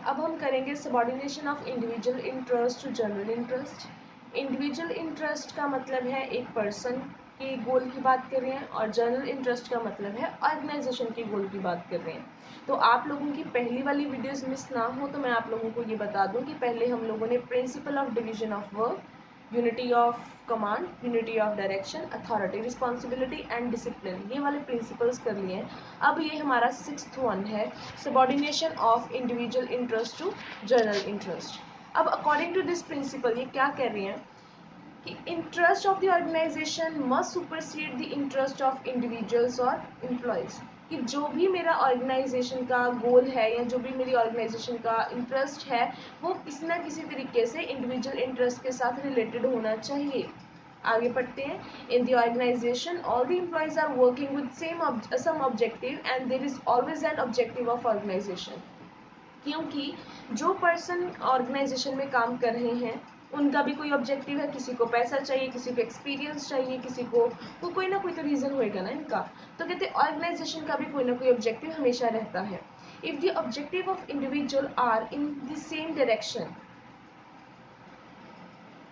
अब हम करेंगे subordination of individual interest to general interest. Individual interest का मतलब है एक पर्सन के गोल की बात कर रहे हैं और जनरल इंटरेस्ट का मतलब है ऑर्गेनाइजेशन के गोल की बात कर रहे हैं। तो आप लोगों की पहली वाली वीडियोस मिस ना हो तो मैं आप लोगों को ये बता दूं कि पहले हम लोगों ने principle of division of work, unity of command, unity of direction, authority, responsibility and discipline, ये वाले प्रिंसिपल्स कर लिए हैं। अब ये हमारा 6th वन है, subordination of individual interest to general interest. अब अकॉर्डिंग टू दिस प्रिंसिपल ये क्या कह रहे हैं कि interest of the organisation must supersede the interest of individuals और एम्प्लॉयज। कि जो भी मेरा ऑर्गेनाइजेशन का गोल है या जो भी मेरी ऑर्गेनाइजेशन का इंटरेस्ट है वो किसी ना किसी तरीके से इंडिविजुअल इंटरेस्ट के साथ रिलेटेड होना चाहिए। आगे बढ़ते हैं। In the organisation all the employees are working with some objective and there is always an objective of organisation. क्योंकि जो पर्सन ऑर्गेनाइजेशन में काम कर रहे हैं उनका भी कोई ऑब्जेक्टिव है, किसी को पैसा चाहिए, किसी को एक्सपीरियंस चाहिए, किसी को कोई ना कोई तो रीज़न होएगा ना इनका। तो कहते हैं ऑर्गेनाइजेशन का भी कोई ना कोई ऑब्जेक्टिव हमेशा रहता है। If the objective of individual are in the same direction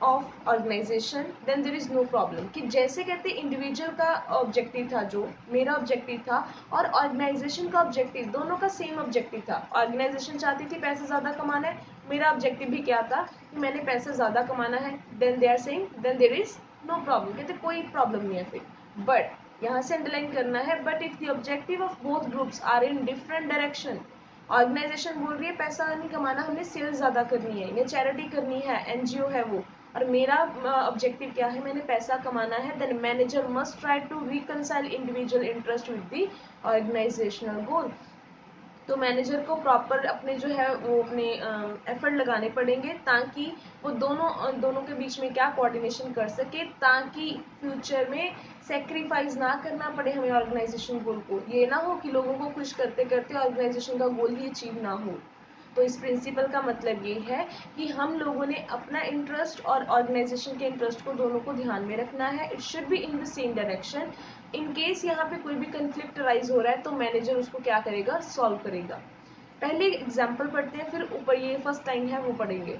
of organisation then there is no problem. कि जैसे कहते इंडिविजुअल का ऑब्जेक्टिव था, जो मेरा ऑब्जेक्टिव था और ऑर्गेनाइजेशन का ऑब्जेक्टिव, दोनों का सेम ऑब्जेक्टिव था। ऑर्गेनाइजेशन चाहती थी पैसा ज़्यादा कमाना है, मेरा ऑब्जेक्टिव भी क्या था कि मैंने पैसा ज़्यादा कमाना है, then they are saying then there is no problem, कहते कोई प्रॉब्लम नहीं है फिर। बट यहाँ से अंडरलाइन करना है, but if the objective of both groups are in different direction. Organisation बोल रही है पैसा नहीं कमाना, हमें सेल्स ज़्यादा करनी है या चैरिटी करनी है, एनजीओ है वो, और मेरा ऑब्जेक्टिव क्या है, मैंने पैसा कमाना है, then manager must try to reconcile individual interest with the organisational goal. तो मैनेजर को प्रॉपर अपने जो है वो अपने एफर्ट लगाने पड़ेंगे ताकि वो दोनों के बीच में क्या कोऑर्डिनेशन कर सके, ताकि फ्यूचर में सेक्रीफाइस ना करना पड़े हमें ऑर्गेनाइजेशन गोल को। ये ना हो कि लोगों को खुश करते करते ऑर्गेनाइजेशन का गोल ही अचीव ना हो। तो इस प्रिंसिपल का मतलब ये है कि हम लोगों ने अपना इंटरेस्ट और ऑर्गेनाइजेशन के इंटरेस्ट को दोनों को ध्यान में रखना है। It should be in the same direction. In case यहाँ पे कोई भी कंफ्लिक्ट राइज हो रहा है तो मैनेजर उसको क्या करेगा, सॉल्व करेगा। पहले एग्जाम्पल पढ़ते हैं, फिर ऊपर ये फर्स्ट लाइन है वो पढ़ेंगे।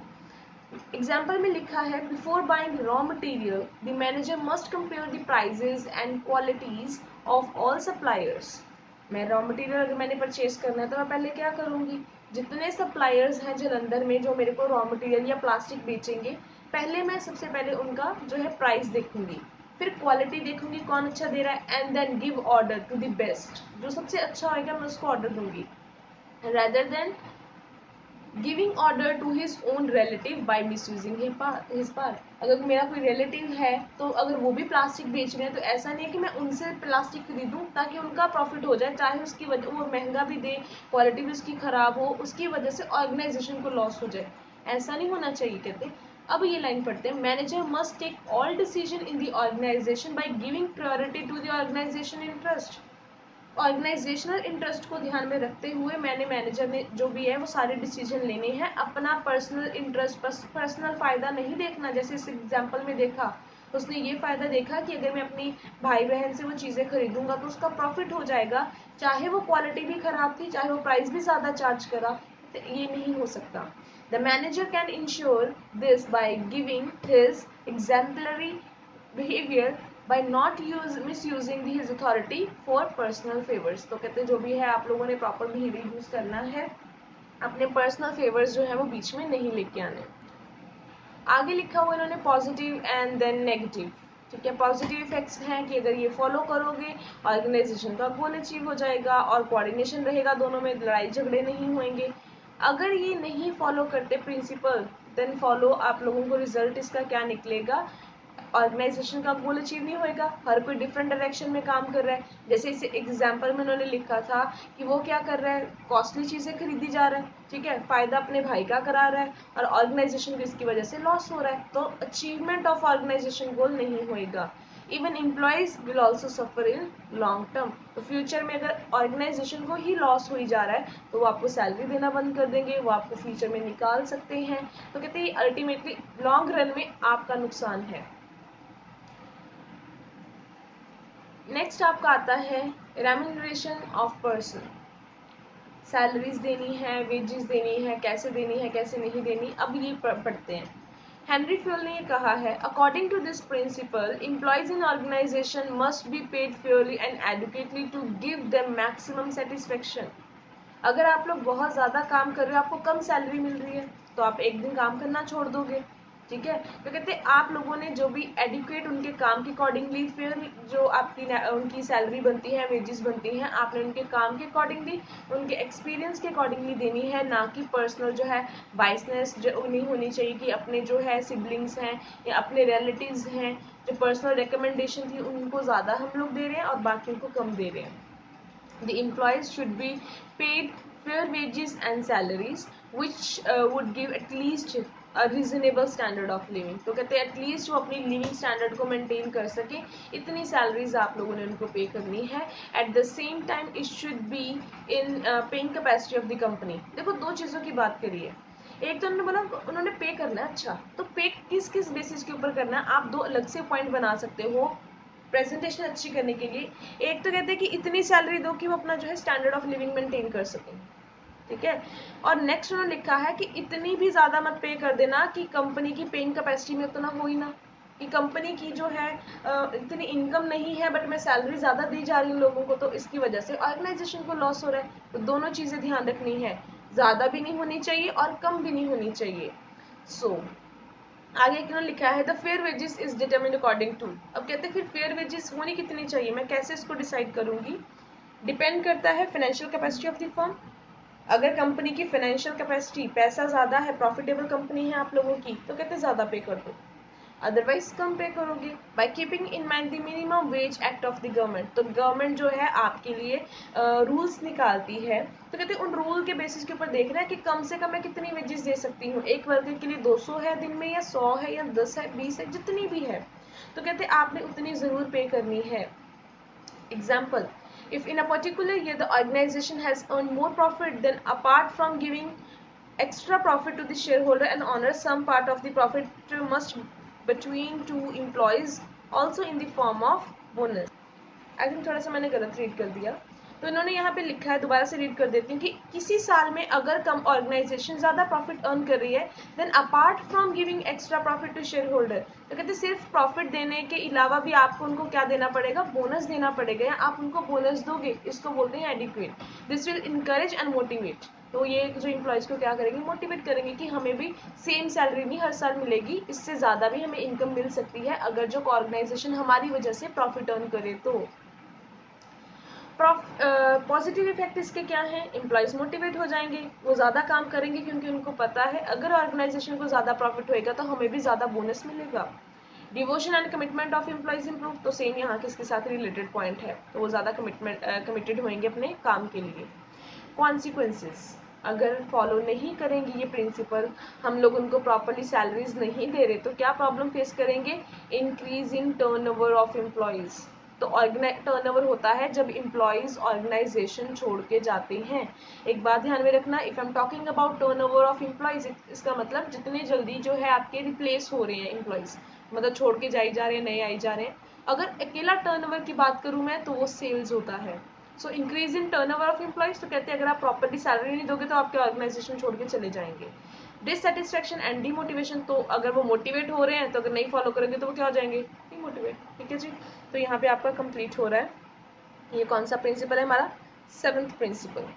एग्जाम्पल में लिखा है, before buying raw material the manager must compare the prices and qualities of all suppliers. मैं रॉ मटेरियल अगर मैंने परचेज करना है तो मैं पहले क्या करूँगी, जितने सप्लायर्स हैं जलंधर में जो मेरे को रॉ मटेरियल या प्लास्टिक बेचेंगे, पहले मैं सबसे पहले उनका जो है प्राइस देखूंगी, फिर क्वालिटी देखूंगी कौन अच्छा दे रहा है, and then give order to the best, जो सबसे अच्छा होगा मैं उसको ऑर्डर दूंगी, rather than giving order to his own relative by misusing his power. अगर मेरा कोई रिलेटिव है तो अगर वो भी प्लास्टिक बेच रहे हैं तो ऐसा नहीं है कि मैं उनसे प्लास्टिक खरीदूं ताकि उनका प्रॉफिट हो जाए, चाहे उसकी वजह वो महंगा भी दे, क्वालिटी भी उसकी खराब हो, उसकी वजह से ऑर्गेनाइजेशन को लॉस हो जाए। ऐसा नहीं होना चाहिए। कहते अब ये लाइन पढ़ते हैं, manager must take all decision in the organization by giving priority to the organization interest. Organizational interest को ध्यान में रखते हुए मैनेजर ने जो भी है वो सारे डिसीजन लेने हैं, अपना पर्सनल इंटरेस्ट, पर्सनल फ़ायदा नहीं देखना। जैसे इस एग्जांपल में देखा, उसने ये फ़ायदा देखा कि अगर मैं अपनी भाई बहन से वो चीज़ें खरीदूंगा तो उसका प्रॉफिट हो जाएगा, चाहे वो क्वालिटी भी ख़राब थी, चाहे वो प्राइस भी ज़्यादा चार्ज करा, तो ये नहीं हो सकता। The manager can ensure this by giving his exemplary behavior by not misusing his authority for personal favors। तो कहते जो भी है आप लोगों ने प्रॉपर बिहेवियर यूज करना है, अपने पर्सनल फेवर्स जो है वो बीच में नहीं लेके आने। आगे लिखा हुआ इन्होंने पॉजिटिव एंड देन नेगेटिव। ठीक है, पॉजिटिव इफेक्ट्स हैं कि अगर ये फॉलो करोगे ऑर्गेनाइजेशन का गोल अचीव हो जाएगा और कोऑर्डिनेशन रहेगा, दोनों में लड़ाई झगड़े नहीं होंगे। अगर ये नहीं फॉलो करते प्रिंसिपल देन फॉलो आप लोगों को रिजल्ट इसका क्या निकलेगा, ऑर्गेनाइजेशन का गोल अचीव नहीं होएगा, हर कोई डिफरेंट डायरेक्शन में काम कर रहा है। जैसे इस एग्जाम्पल में उन्होंने लिखा था कि वो क्या कर रहा है, कॉस्टली चीज़ें खरीदी जा रहा है, ठीक है, फ़ायदा अपने भाई का करा रहा है और ऑर्गेनाइजेशन को इसकी वजह से लॉस हो रहा है, तो अचीवमेंट ऑफ ऑर्गेनाइजेशन गोल नहीं होएगा। Even employees will also suffer in long term. तो फ्यूचर में अगर ऑर्गेनाइजेशन को ही लॉस हो ही जा रहा है तो वो आपको सैलरी देना बंद कर देंगे, वो आपको फ्यूचर में निकाल सकते हैं। तो कहते हैं अल्टीमेटली लॉन्ग रन में आपका नुकसान है। नेक्स्ट आपका आता है रेम्यूनरेशन ऑफ पर्सन। सैलरीज देनी है, वेजेस देनी है, कैसे देनी है, कैसे नहीं देनी, अब ये पढ़ते हैं। हेनरी फ्यूल ने ये कहा है, according to this principle employees in organization must be paid fairly and adequately to give them maximum satisfaction. अगर आप लोग बहुत ज़्यादा काम कर रहे हो, आपको कम सैलरी मिल रही है, तो आप एक दिन काम करना छोड़ दोगे, ठीक है। तो कहते हैं आप लोगों ने जो भी एडुकेट उनके काम के अकॉर्डिंगली, फिर जो आपकी उनकी सैलरी बनती है, वेजेस बनती हैं, आपने उनके काम के अकॉर्डिंगली, उनके एक्सपीरियंस के अकॉर्डिंगली देनी है, ना कि पर्सनल जो है बाइसनेस जो नहीं होनी चाहिए कि अपने जो है सिबलिंग्स हैं या अपने रिलेटिव्स हैं, जो पर्सनल रिकमेंडेशन थी उनको ज़्यादा हम लोग दे रहे हैं और बाकी को कम दे रहे हैं। The employees should be paid fair wages and salaries which would give at least a reasonable standard of living। तो कहते हैं एटलीस्ट वो अपनी लिविंग स्टैंडर्ड को मेंटेन कर सके, इतनी सैलरीज आप लोगों ने उनको पे करनी है। At the same time it should be in paying capacity of the company. देखो दो चीज़ों की बात करिए, एक तो उन्होंने बोला उन्होंने पे करना है, अच्छा तो पे किस किस बेसिस के ऊपर करना है, आप दो अलग से पॉइंट बना सकते हो प्रेजेंटेशन अच्छी करने के लिए। एक तो कहते हैं कि इतनी सैलरी दो कि वो अपना जो है स्टैंडर्ड ऑफ लिविंग मेंटेन कर सकें, ठीक है। और नेक्स्ट उन्होंने लिखा है कि इतनी भी ज़्यादा मत पे कर देना कि कंपनी की पेइंग कैपेसिटी में उतना हो ही ना, कि कंपनी की जो है इतनी इनकम नहीं है बट मैं सैलरी ज़्यादा दी जा रही हूँ लोगों को, तो इसकी वजह से ऑर्गेनाइजेशन को लॉस हो रहा है। तो दोनों चीज़ें ध्यान रखनी है, ज़्यादा भी नहीं होनी चाहिए और कम भी नहीं होनी चाहिए। आगे क्यों लिखा है the fair wages is determined according to. अब कहते हैं फिर फेयर वेजेस होनी कितनी चाहिए, मैं कैसे इसको डिसाइड करूंगी, डिपेंड करता है financial capacity of the firm. अगर कंपनी की फाइनेंशियल कैपेसिटी, पैसा ज़्यादा है, प्रॉफिटेबल कंपनी है आप लोगों की, तो कहते हैं ज़्यादा पे कर दो, अदरवाइज कम पे करोगे। By keeping in mind the minimum wage act of the government. तो गवर्नमेंट जो है आपके लिए रूल्स निकालती है, तो कहते हैं उन रूल के बेसिस के ऊपर देखना है कि कम से कम मैं कितनी वेजेस दे सकती हूँ। एक वर्कर के लिए 200 है दिन में, या 100 है, या 10 है, 20 है, जितनी भी है, तो कहते हैं आपने उतनी ज़रूर पे करनी है। Example, if in a particular year the organization has earned more profit, then apart from giving extra profit to the shareholder and owner, some part of the profit must between two employees also in the form of bonus। I think थोड़ा सा मैंने गलत read कर दिया, तो इन्होंने यहाँ पे लिखा है, दोबारा से रीड कर देती हूँ कि किसी साल में अगर कम ऑर्गेनाइजेशन ज़्यादा प्रॉफिट अर्न कर रही है, then apart from giving extra profit to shareholder, तो कहते सिर्फ प्रॉफिट देने के अलावा भी आपको उनको क्या देना पड़ेगा, बोनस देना पड़ेगा, या आप उनको बोनस दोगे, इसको बोलते हैं adequate. This will encourage and motivate. तो ये जो इम्प्लॉयज़ को क्या करेंगे, मोटिवेट करेंगे कि हमें भी सेम सैलरी नहीं हर साल मिलेगी, इससे ज़्यादा भी हमें इनकम मिल सकती है अगर जो ऑर्गेनाइजेशन हमारी वजह से प्रॉफिट अर्न करे। तो पॉजिटिव इफेक्ट इसके क्या हैं, एम्प्लॉयज़ मोटिवेट हो जाएंगे, वो ज़्यादा काम करेंगे क्योंकि उनको पता है अगर ऑर्गेनाइजेशन को ज़्यादा प्रॉफिट होएगा तो हमें भी ज़्यादा बोनस मिलेगा। Devotion and commitment of employees improve, तो सेम यहाँ किसके साथ रिलेटेड पॉइंट है, तो वो ज़्यादा कमिटेड होंगे अपने काम के लिए। कॉन्सिक्वेंसेस, अगर फॉलो नहीं करेंगे ये प्रिंसिपल, हम लोग उनको प्रॉपरली सैलरीज नहीं दे रहे, तो क्या प्रॉब्लम फेस करेंगे, इंक्रीजिंग टर्नओवर ऑफ एम्प्लॉयज़। तो टर्नओवर होता है जब एम्प्लॉयज़ ऑर्गेनाइजेशन छोड़ के जाते हैं। एक बात ध्यान में रखना, if I am talking about turnover of employees, इसका मतलब जितने जल्दी जो है आपके रिप्लेस हो रहे हैं एम्प्लॉयज़, मतलब छोड़ के जाई जा रहे हैं, नए आई जा रहे हैं। अगर अकेला टर्नओवर की बात करूँ मैं, तो वो सेल्स होता है। So increase in turnover of employees, तो कहते हैं अगर आप प्रॉपर्ली सैलरी नहीं दोगे तो आपके ऑर्गेनाइजेशन छोड़ के चले जाएंगे। डिससेटिस्फैक्शन एंड डिमोटिवेशन, तो अगर वो मोटिवेट हो रहे हैं तो अगर नहीं फॉलो करेंगे तो वो क्या हो जाएंगे, डिमोटिवेट, ठीक है जी। तो यहाँ पे आपका कंप्लीट हो रहा है, ये कौन सा प्रिंसिपल है हमारा, 7th प्रिंसिपल।